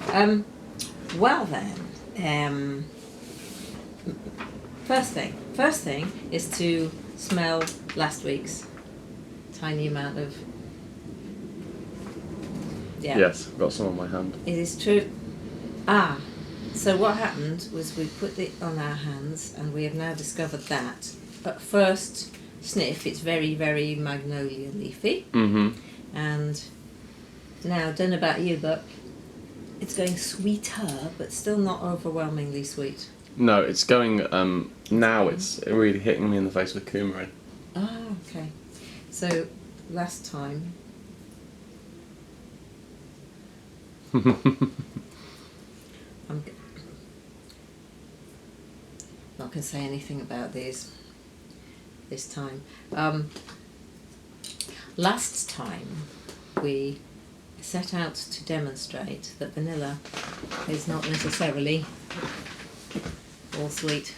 Well then, first thing is to smell last week's tiny amount of. Yeah. Yes, I've got some on my hand. It is true. So what happened was we put it on our hands, and we have now discovered that at first sniff it's very, very magnolia leafy. Mm-hmm. And now, don't know about you, but it's going sweeter, but still not overwhelmingly sweet. No, it's going, now it's really hitting me in the face with coumarin. Oh, okay. So, last time... I'm not going to say anything about these this time. Last time we set out to demonstrate that vanilla is not necessarily all sweet.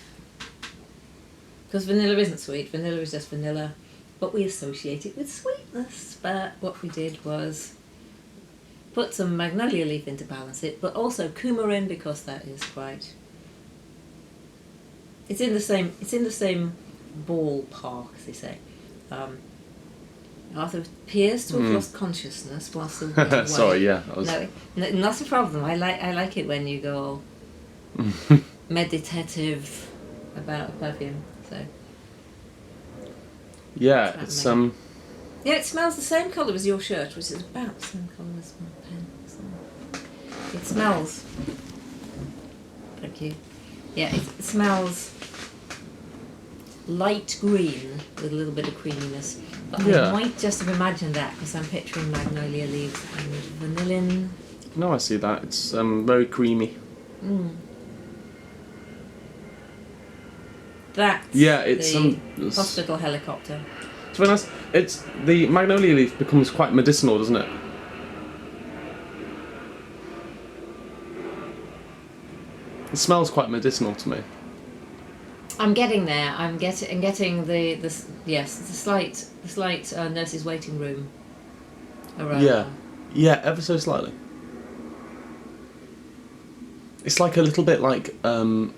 Because vanilla isn't sweet, vanilla is just vanilla, but we associate it with sweetness. But what we did was put some magnolia leaf in to balance it, but also coumarin, because that is quite... It's in the same ballpark, as they say. Arthur appears to have lost consciousness whilst the away. Sorry, yeah. No, not a problem. I like it when you go meditative about a perfume. So yeah, it's yeah, it smells the same colour as your shirt, which is about the same colour as my pen. So it smells. Thank you. Yeah, it smells light green with a little bit of creaminess. But yeah. I might just have imagined that because I'm picturing magnolia leaves and vanillin. No, I see that. It's very creamy. That's it's the hospital helicopter. It's very nice. It's the magnolia leaf becomes quite medicinal, doesn't it? It smells quite medicinal to me. I'm getting there. I'm getting the slight nurse's waiting room aroma. Yeah, ever so slightly. It's like a little bit like I'm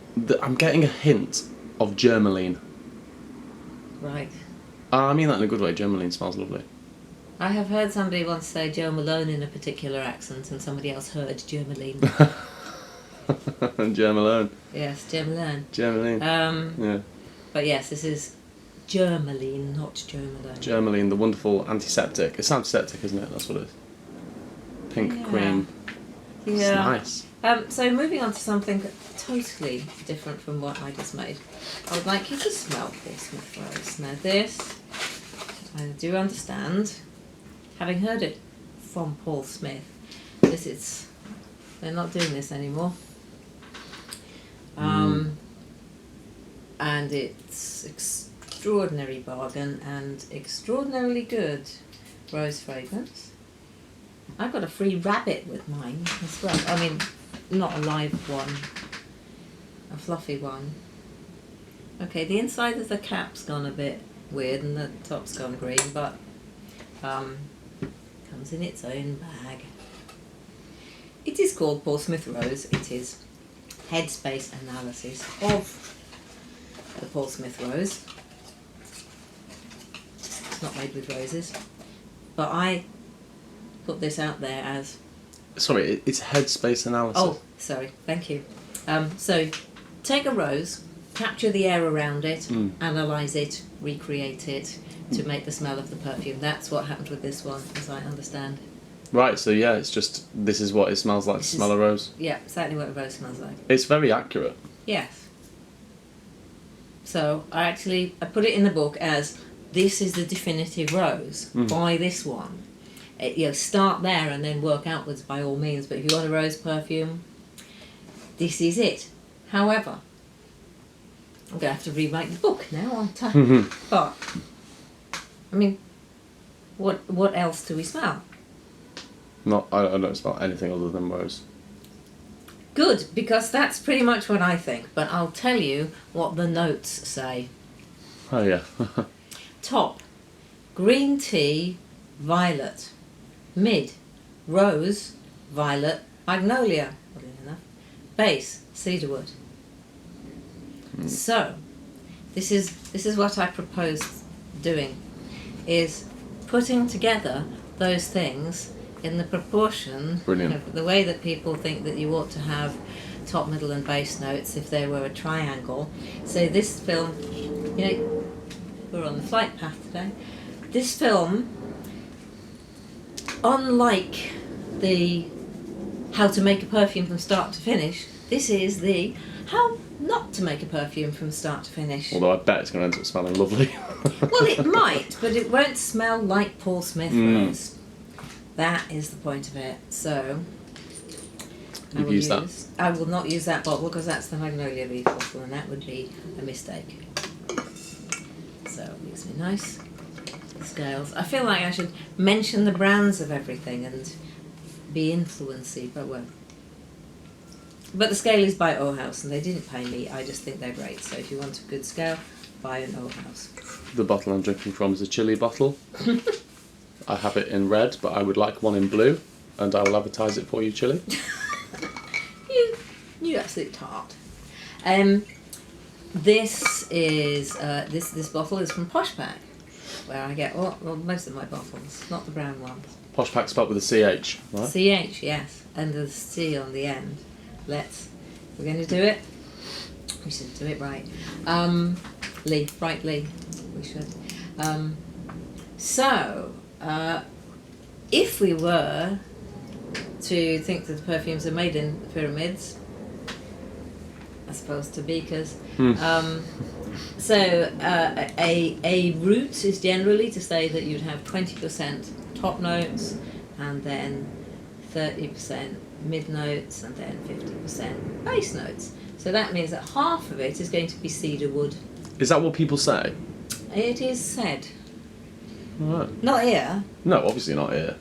getting a hint of germaline. Right. I mean that in a good way. Germaline smells lovely. I have heard somebody once say Jo Malone in a particular accent, and somebody else heard germaline. Germalone. Yes, germaline. Germaline. Yeah. But yes, this is germaline, not germalone. Germaline, the wonderful antiseptic. It's antiseptic, isn't it? That's what it is. Pink cream. Yeah. It's nice. So moving on to something totally different from what I just made. I would like you to smell Paul Smith Rose. Now this, I do understand, having heard it from Paul Smith, they're not doing this anymore. And it's extraordinary bargain and extraordinarily good rose fragrance. I got a free rabbit with mine as well. I mean, not a live one, a fluffy one. Okay, the inside of the cap's gone a bit weird and the top's gone green, but comes in its own bag. It is called Paul Smith Rose. It is headspace analysis of the Paul Smith Rose. It's not made with roses, but I put this out there as... Sorry, it's headspace analysis. Oh, sorry, thank you. So, take a rose, capture the air around it, analyse it, recreate it to make the smell of the perfume. That's what happened with this one, as I understand. Right, so yeah, it's just, this is what it smells like to smell a rose. Yeah, exactly what a rose smells like. It's very accurate. Yes. So, I put it in the book as, this is the definitive rose. Buy this one. Start there and then work outwards by all means, but if you want a rose perfume, this is it. However, I'm going to have to rewrite the book now, aren't I? But, I mean, what else do we smell? I don't smell anything other than rose. Good, because that's pretty much what I think, but I'll tell you what the notes say. Oh yeah. Top, green tea, violet. Mid, rose, violet, Magnolia, oddly enough. Base, cedarwood. So, this is what I propose doing, is putting together those things in the proportion, Brilliant. of the way that people think that you ought to have top, middle and base notes if they were a triangle. So this film, you know, we're on the flight path today. This film, unlike the how to make a perfume from start to finish, this is the how not to make a perfume from start to finish. Although I bet it's going to end up smelling lovely. Well, it might, but it won't smell like Paul Smith rose. That is the point of it. So You've used that? I will not use that bottle because that's the Magnolia Leaf bottle, and that would be a mistake. So it gives me nice scales. I feel like I should mention the brands of everything and be influencey, but well. But the scale is by Ohaus, and they didn't pay me. I just think they're great. So if you want a good scale, buy an Ohaus. The bottle I'm drinking from is a chili bottle. I have it in red, but I would like one in blue, and I will advertise it for you, Chili. You absolute tart. This is this bottle is from Poshpack, where I get most of my bottles, not the brown ones. Poshpack spelled with a CH, right? CH, yes, and the C on the end. We're going to do it. We should do it right. Lee, we should. If we were to think that the perfumes are made in pyramids, as opposed to beakers, a route is generally to say that you'd have 20% top notes, and then 30% mid notes, and then 50% base notes. So that means that half of it is going to be cedar wood. Is that what people say? It is said. Right. Not here. No, obviously not here.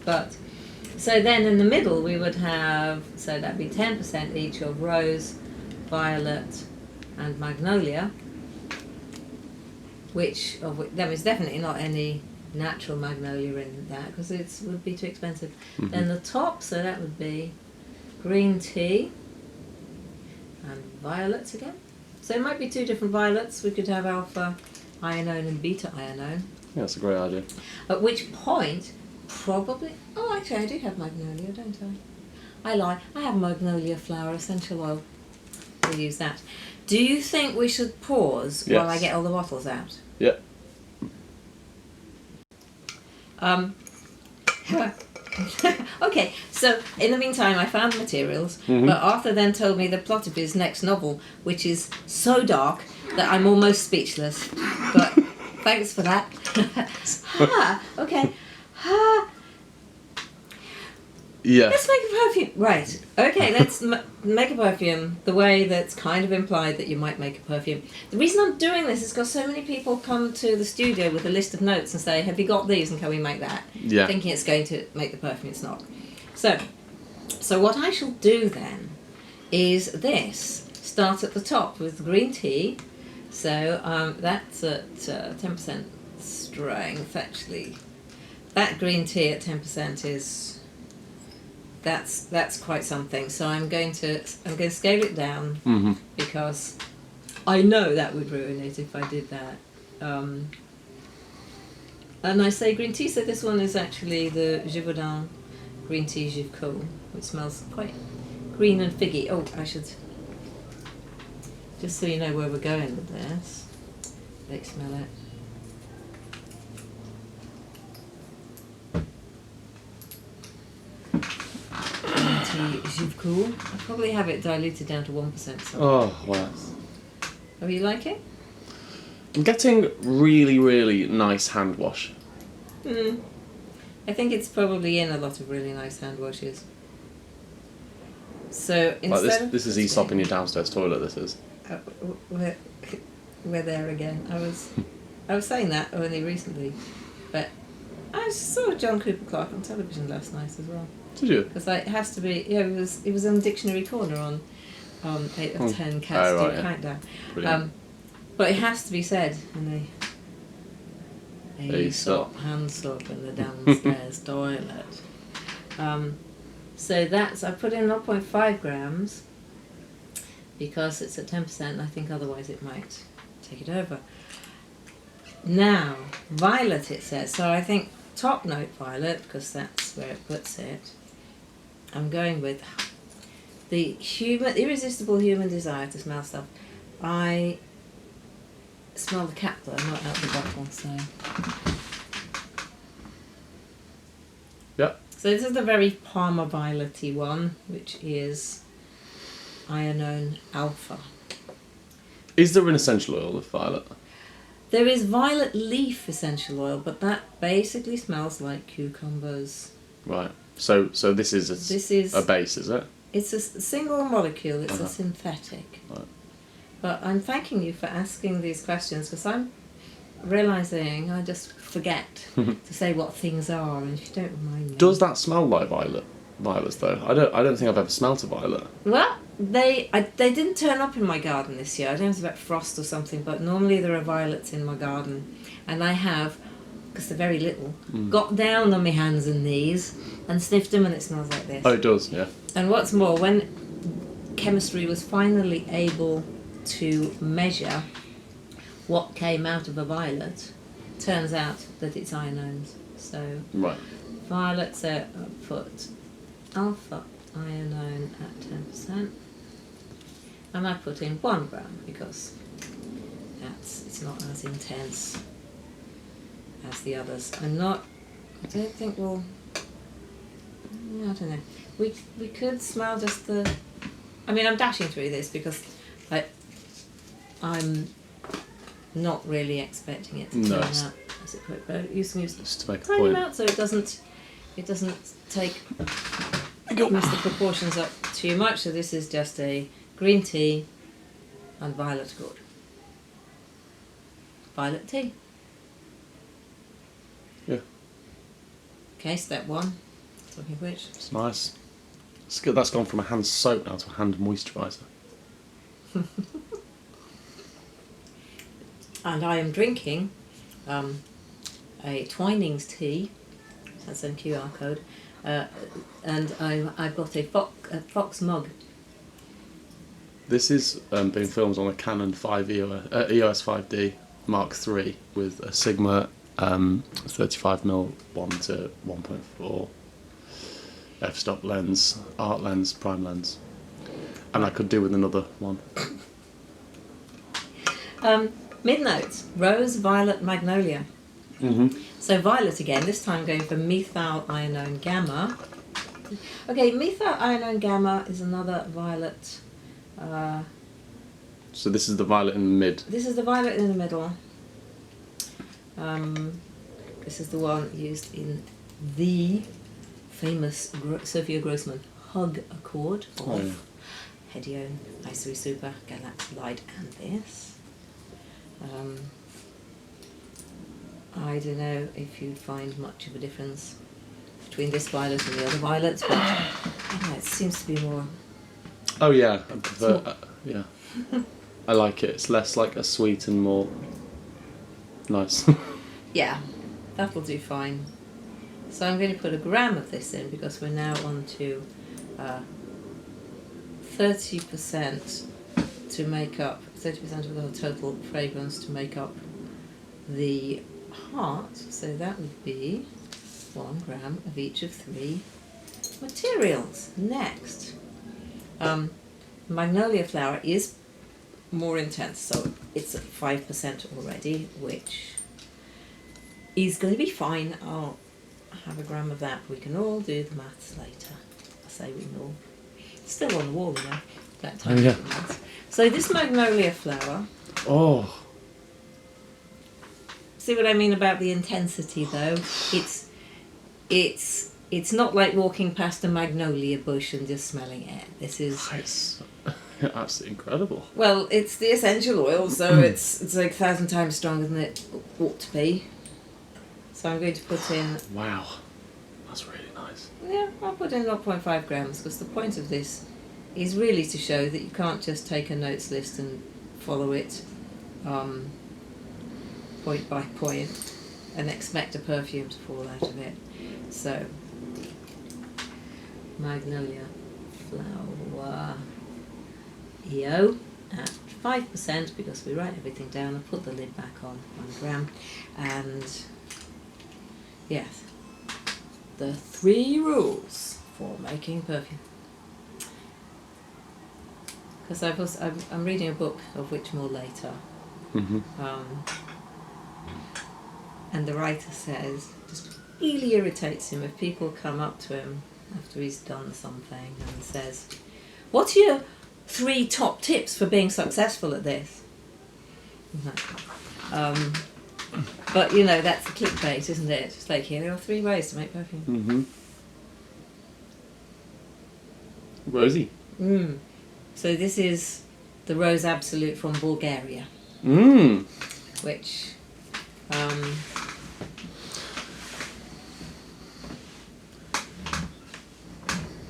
But so then in the middle we would have, so that'd be 10% each of rose, violet and magnolia, there is definitely not any natural magnolia in that because it would be too expensive. Mm-hmm. Then the top, so that would be green tea and violets again. So it might be two different violets. We could have alpha ionone and beta ionone. Yeah, that's a great idea. At which point, probably... Oh, actually, I do have magnolia, don't I? I lie. I have magnolia flower essential oil. We'll use that. Do you think we should pause while I get all the bottles out? Yeah. Okay, so in the meantime I found materials, but Arthur then told me the plot of his next novel, which is so dark that I'm almost speechless. But thanks for that. Okay. Yeah. Let's make a perfume. Right. Okay, let's make a perfume the way that's kind of implied that you might make a perfume. The reason I'm doing this is because so many people come to the studio with a list of notes and say, have you got these and can we make that? Yeah. Thinking it's going to make the perfume, it's not. So what I shall do then is this. Start at the top with green tea. So that's at 10% strength, actually. That green tea at 10% is... That's quite something. So I'm going to scale it down because I know that would ruin it if I did that. And I say green tea, so this one is actually the Givaudan green tea Givco, which smells quite green and figgy. Oh, I should just so you know where we're going with this. Let's smell it. Givco. I probably have it diluted down to 1%. So. Oh, wow. Oh, you like it? I'm getting really, really nice hand wash. I think it's probably in a lot of really nice hand washes. So instead like this is Aesop in your downstairs toilet. This is. We're there again. I was saying that only recently, but I saw John Cooper Clarke on television last night as well. Did you? Because it has to be. Yeah, it was on Dictionary Corner on 8 of 10 cats do countdown. But it has to be said in the Aesop hand soap in the downstairs toilet. So that's, I put in 0.5 grams because it's at 10%. I think otherwise it might take it over. Now, violet it says. So I think top note violet, because that's where it puts it. I'm going with the irresistible human desire to smell stuff. I smell the cap though, not out the bottle, so. Yeah. So this is the very Parma violet-y one, which is Ironone Alpha. Is there an essential oil of violet? There is violet leaf essential oil, but that basically smells like cucumbers. Right. So this is a base, is it? It's a single molecule. It's a synthetic. Right. But I'm thanking you for asking these questions because I'm realising I just forget to say what things are, and if you don't remind me. Does that smell like violets though? I don't think I've ever smelt a violet. Well, they didn't turn up in my garden this year. I don't know if it's about frost or something, but normally there are violets in my garden, and I have, because they're very little, got down on my hands and knees and sniffed them, and it smells like this. Oh, it does, yeah. And what's more, when chemistry was finally able to measure what came out of a violet, turns out that it's ionones. So Right. violets are put alpha ionone at 10%, and I put in 1 gram because it's not as intense as the others. I don't think we'll. I don't know. We could smell just the. I mean, I'm dashing through this because I'm not really expecting it to turn out as it could. But you can use Just to make a tiny point. amount so it doesn't take mess the proportions up too much. So this is just a green tea and violet gourd. Violet tea. Yeah. Okay, step 1. Talking of which. It's nice. It's good. That's gone from a hand soap now to a hand moisturiser. And I am drinking a Twinings tea. That's a QR code. And I've got a Fox mug. This is being filmed on a Canon 5 EOS 5D Mark III with a Sigma 35mm 1 to 1.4 f-stop lens, art lens, prime lens, and I could do with another one. Mid-notes, rose, violet, magnolia. So violet again, this time going for methyl ionone gamma. Okay, methyl ionone gamma is another violet. So this is the violet in the mid. This is the violet in the middle. This is the one used in the famous Sophia Grossman Hug Accord of Hedione, Isoe Super, Galax Light, and this. I don't know if you'd find much of a difference between this violet and the other violets, but I don't know, it seems to be more. Oh yeah, I prefer. Yeah, I like it. It's less like a sweet and more nice. Yeah, that'll do fine. So I'm going to put 1 gram of this in because we're now on to 30% to make up 30% of the total fragrance to make up the heart. So that would be 1 gram of each of 3 materials. Next, magnolia flower is more intense, so it's at 5% already, which is going to be fine. I'll have 1 gram of that. We can all do the maths later. I say we can all. It's still on the wall, you know. That time. Yeah. So this magnolia flower. Oh. See what I mean about the intensity, though. It's not like walking past a magnolia bush and just smelling it. This is. It's absolutely incredible. Well, it's the essential oil, so it's like 1,000 times stronger than it ought to be. So I'm going to put in. Wow, that's really nice. Yeah, I'll put in 0.5 grams because the point of this is really to show that you can't just take a notes list and follow it point by point and expect a perfume to fall out of it. So magnolia flower EO at 5% because we write everything down and put the lid back on 1 gram. And yes, the 3 rules for making perfume. Because I'm reading a book, of which more later. Mm-hmm. And the writer says it just really irritates him if people come up to him after he's done something and says, "What are your 3 top tips for being successful at this?" But you know, that's the clickbait, isn't it? It's like, here are 3 ways to make perfume. Mm-hmm. Rosie. So this is the Rose Absolute from Bulgaria, which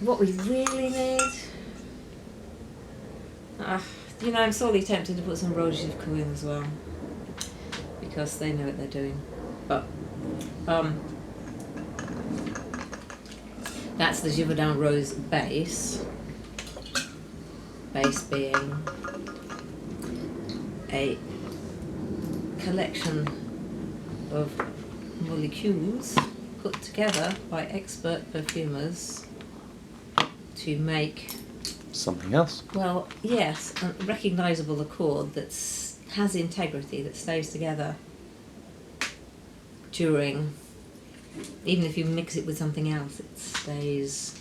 what we really need, you know, I'm sorely tempted to put some Rose Givco in as well, because they know what they're doing. But that's the Givaudan Rose base. Base being a collection of molecules put together by expert perfumers to make something else. Well, yes, a recognisable accord that has integrity, that stays together during, even if you mix it with something else, it stays.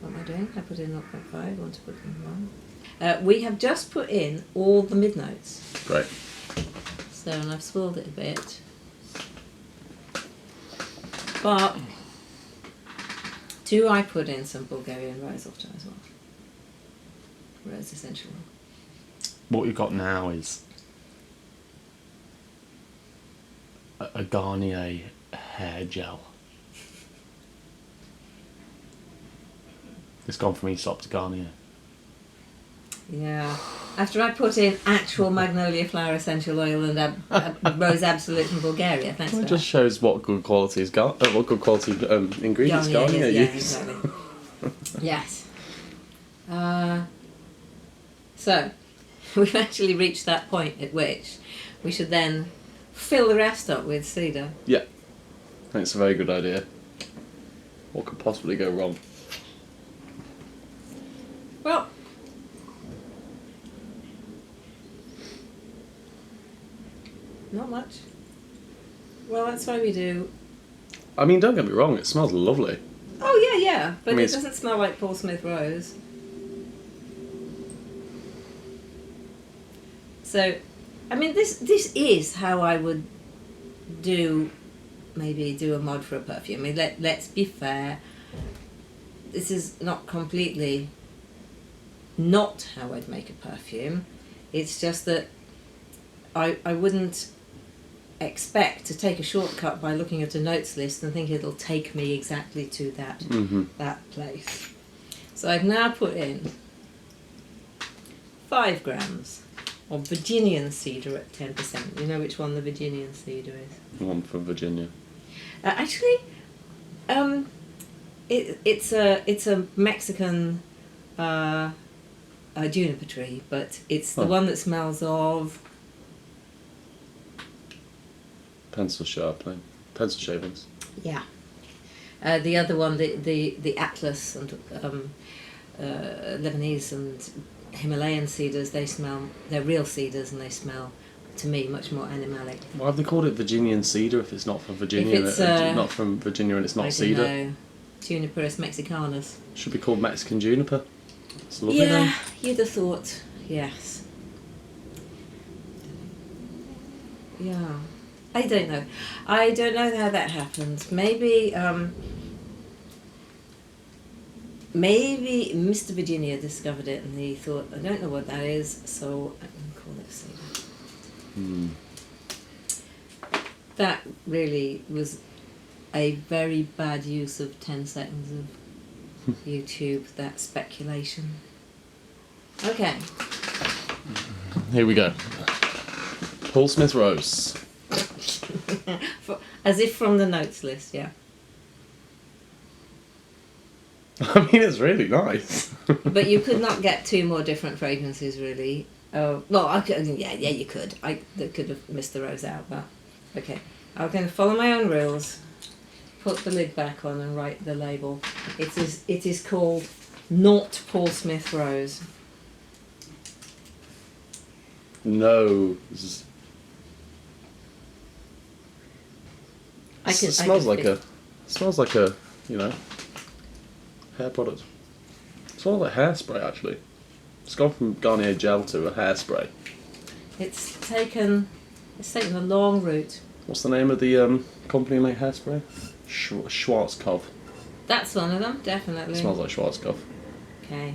What am I doing? I put in 0.5, I want to put in 1. We have just put in all the mid notes. Great. So, and I've swirled it a bit. But do I put in some Bulgarian rose off as well? Rose essential oil. What you've got now is a Garnier hair gel. It's gone from Aesop to Garnier. Yeah. After I put in actual magnolia flower essential oil and Rose Absolute from Bulgaria, thanks for It that. just shows what good quality ingredients Garnier Yeah, use. exactly. Yes. So, we've actually reached that point at which we should then fill the rest up with cedar. Yeah, I think it's a very good idea. What could possibly go wrong? Well, not much. Well, that's why we do. I mean, don't get me wrong, it smells lovely. Oh, yeah, but I mean, it doesn't smell like Paul Smith Rose. So, I mean, this is how I would do a mod for a perfume. I mean, let's be fair. This is not completely not how I'd make a perfume. It's just that I wouldn't expect to take a shortcut by looking at a notes list and think it'll take me exactly to that that place. So I've now put in 5 grams of Virginian cedar at 10%. You know which one the Virginian cedar is? One from Virginia. Actually, it's a Mexican juniper tree, but it's the one that smells of Pencil shavings. Yeah. The other one, the Atlas and Lebanese and Himalayan cedars, they're real cedars and they smell, to me, much more animalic. Why have they called it Virginian cedar if it's not from Virginia? If it's, not from Virginia and it's not I cedar? don't know. Juniperus mexicanus. Should be called Mexican juniper. It's a lovely Yeah, name. you'd have thought, yes. Yeah. I don't know. I don't know how that happened. Maybe Mr. Virginia discovered it and he thought, I don't know what that is, so I can call it cedar. That really was a very bad use of 10 seconds of YouTube, that speculation. Okay. Here we go. Paul Smith Rose. As if from the notes list, yeah. I mean, it's really nice. But you could not get two more different fragrances, really. Oh, well, I could. Yeah, you could. I could have missed the rose out, but okay. I'm going to follow my own rules. Put the lid back on and write the label. It is called Not Paul Smith Rose. No. It smells like a, hair product. It smells like hairspray, actually. It's gone from Garnier gel to a hairspray. It's taken a long route. What's the name of the company who make hairspray? Schwarzkopf. That's one of them, definitely. It smells like Schwarzkopf. Okay.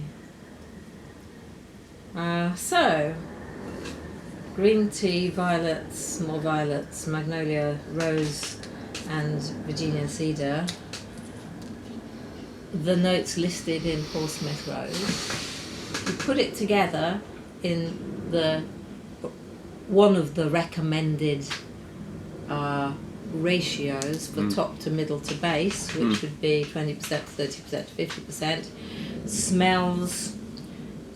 So, green tea, violets, more violets, magnolia, rose, and Virginian cedar. The notes listed in Paul Smith Rose. You put it together in one of the recommended ratios for top to middle to base, which would be 20%, 30%, 50%. Smells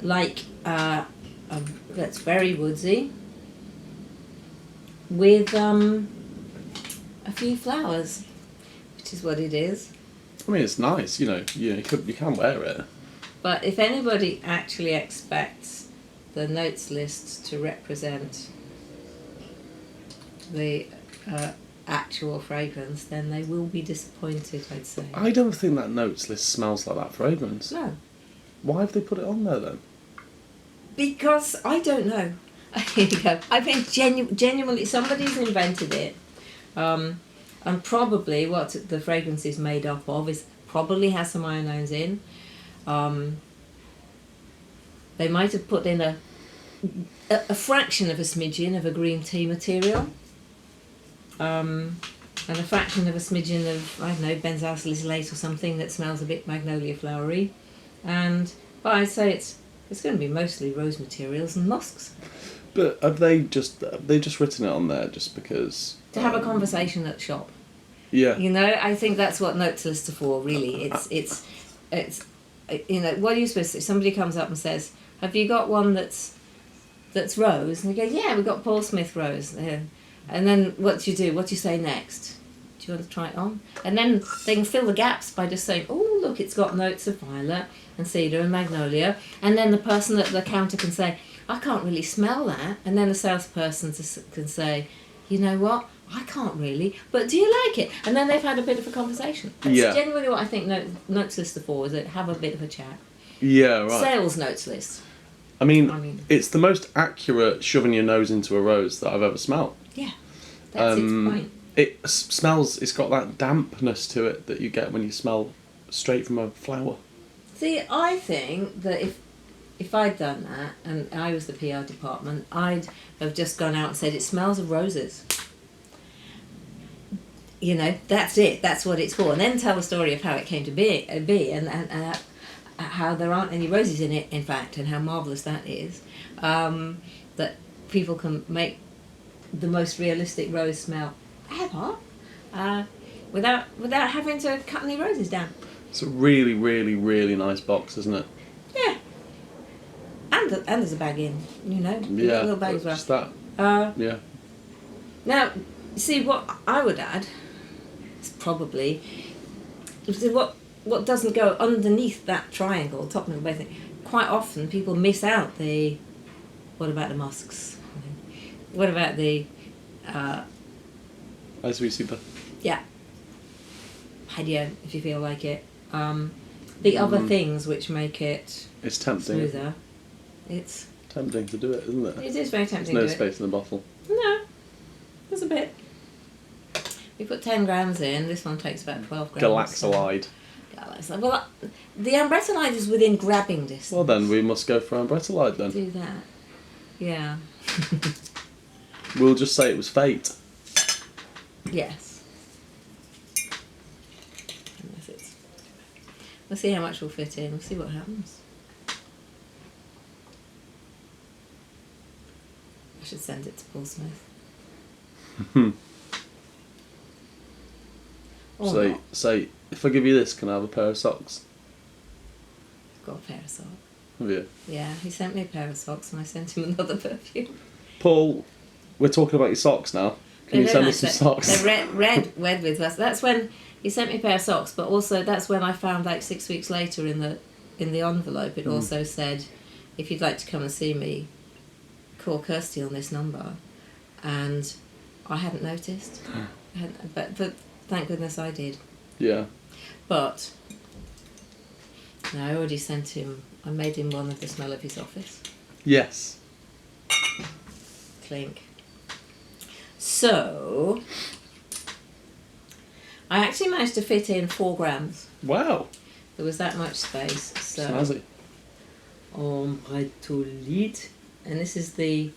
like that's very woodsy with a few flowers, which is what it is. I mean, it's nice, you can wear it. But if anybody actually expects the notes list to represent the actual fragrance, then they will be disappointed, I'd say. I don't think that notes list smells like that fragrance. No. Why have they put it on there then? Because I don't know. Here you go. I think genuinely somebody's invented it. And probably what the fragrance is made up of probably has some ionones in. They might have put in a fraction of a smidgen of a green tea material. And a fraction of a smidgen of, I don't know, benzoyl salicylate or something that smells a bit magnolia flowery. But I'd say it's going to be mostly rose materials and musks. But have they just written it on there just because... To have a conversation at shop. Yeah. I think that's what notes lists are for, really. It's what are you supposed to do? Somebody comes up and says, have you got one that's rose? And you go, yeah, we've got Paul Smith rose. And then what do you do? What do you say next? Do you want to try it on? And then they can fill the gaps by just saying, oh, look, it's got notes of violet and cedar and magnolia. And then the person at the counter can say, I can't really smell that. And then the salesperson can say, you know what? I can't really, but do you like it? And then they've had a bit of a conversation. That's genuinely what I think notes lists are for, is that have a bit of a chat. Yeah, right. Sales notes list. I mean, it's the most accurate shoving your nose into a rose that I've ever smelled. Yeah, that's its point. It smells, it's got that dampness to it that you get when you smell straight from a flower. See, I think that if I'd done that, and I was the PR department, I'd have just gone out and said, it smells of roses. That's it, that's what it's for. And then tell the story of how it came to be and how there aren't any roses in it, in fact, and how marvellous that is. That people can make the most realistic rose smell ever without having to cut any roses down. It's a really, really, really nice box, isn't it? Yeah. And there's a bag in, Yeah, little bag as well. Just that. Yeah. Now, see, what I would add is probably what doesn't go underneath that triangle, top and bottom. Quite often people miss out what about the musks? What about the As we super. Yeah. Hadia, if you feel like it. The other things which make it it's tempting. smoother. It's tempting to do it, isn't it? It is very tempting. There's to no do space in the bottle. No, there's a bit. We put 10 grams in. This one takes about 12 grams. Galaxolide. Well, the ambretolide is within grabbing distance. Well, then we must go for ambretolide then. Do that. Yeah. We'll just say it was fate. Yes. We'll see how much will fit in. We'll see what happens. I should send it to Paul Smith. Say, if I give you this, can I have a pair of socks? got a pair of socks. Have you? Yeah, he sent me a pair of socks and I sent him another perfume. Paul, we're talking about your socks now. Can you send us some socks? They're red with us. That's when he sent me a pair of socks, but also that's when I found, like, 6 weeks later in the envelope, it also said, if you'd like to come and see me, call Kirsty on this number. And I hadn't noticed. But thank goodness I did. Yeah. But no, I already sent him, I made him one of the smell of his office. Yes. Clink. So, I actually managed to fit in 4 grams. Wow. There was that much space. So, Snazzy. Embretolide. And this is the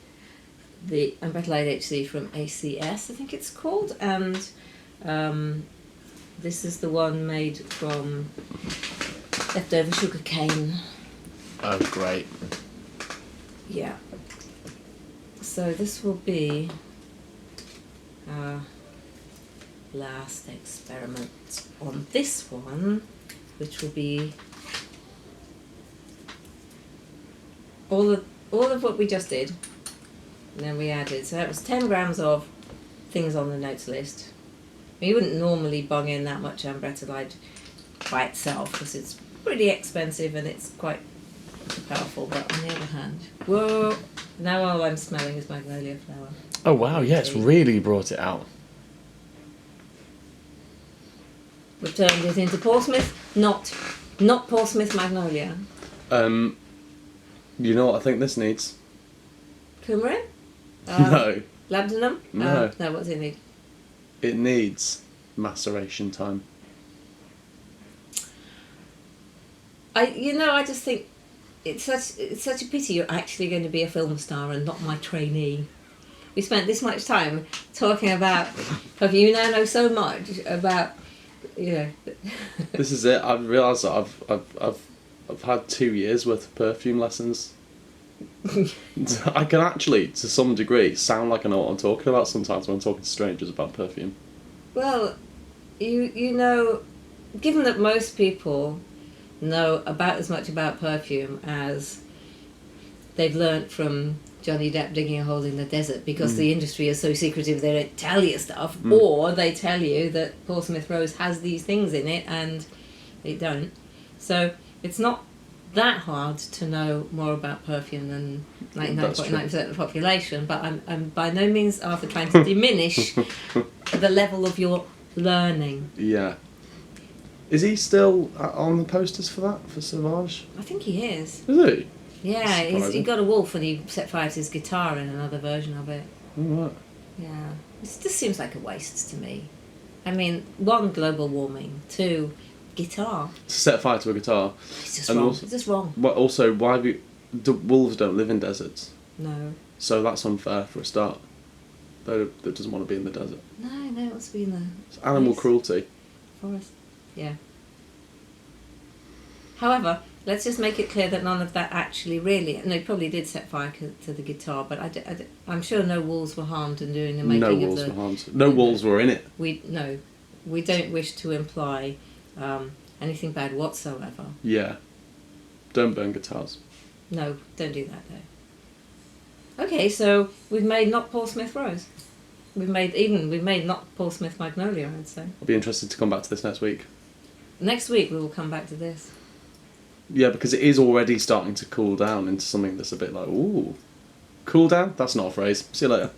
Embretolide HC from ACS, I think it's called. And this is the one made from leftover sugar cane. Oh, great. Yeah. So this will be our last experiment on this one, which will be all of what we just did, and then we added. So that was 10 grams of things on the notes list. You wouldn't normally bung in that much Embretolide by itself because it's pretty expensive and it's quite powerful, but on the other hand, whoa, now all I'm smelling is magnolia flower. Oh, wow, yeah, it's really brought it out. We've turned it into Portsmouth, not Portsmouth magnolia. You know what I think this needs? Coumarin? No. Labdanum? No. No, what does it need? It needs maceration time. I just think it's such a pity you're actually going to be a film star and not my trainee. We spent this much time talking about perfume. You now know so much about, This is it. I've realised that I've had 2 years worth of perfume lessons. I can actually, to some degree, sound like I know what I'm talking about sometimes when I'm talking to strangers about perfume. Well, you know, given that most people know about as much about perfume as they've learnt from Johnny Depp digging a hole in the desert because the industry is so secretive they don't tell you stuff, or they tell you that Portsmouth Rose has these things in it and they don't. So it's not that hard to know more about perfume than 99.9% of the population, but I'm by no means after trying to diminish the level of your learning. Yeah. Is he still on the posters for that, for Sauvage? I think he is. Is he? Yeah, he got a wolf and he set fire to his guitar in another version of it. Oh, right. Yeah. This just seems like a waste to me. I mean, 1, global warming, 2, guitar. Set fire to a guitar. It's just wrong. It's just wrong. But also, why have you... wolves don't live in deserts. No. So that's unfair for a start. That doesn't want to be in the desert. No, it must be in the... It's animal cruelty. Forest. Yeah. However, let's just make it clear that none of that actually really... No, he probably did set fire to the guitar, but I'm sure no wolves were harmed in doing the making of the... No wolves were harmed. No wolves were in it. We don't wish to imply anything bad whatsoever. Yeah. Don't burn guitars. No, don't do that though. Okay, so we've made not Portsmouth Rose. We've made not Portsmouth Magnolia, I'd say. I'll be interested to come back to this next week. Next week we will come back to this. Yeah, because it is already starting to cool down into something that's a bit like, ooh. Cool down? That's not a phrase. See you later.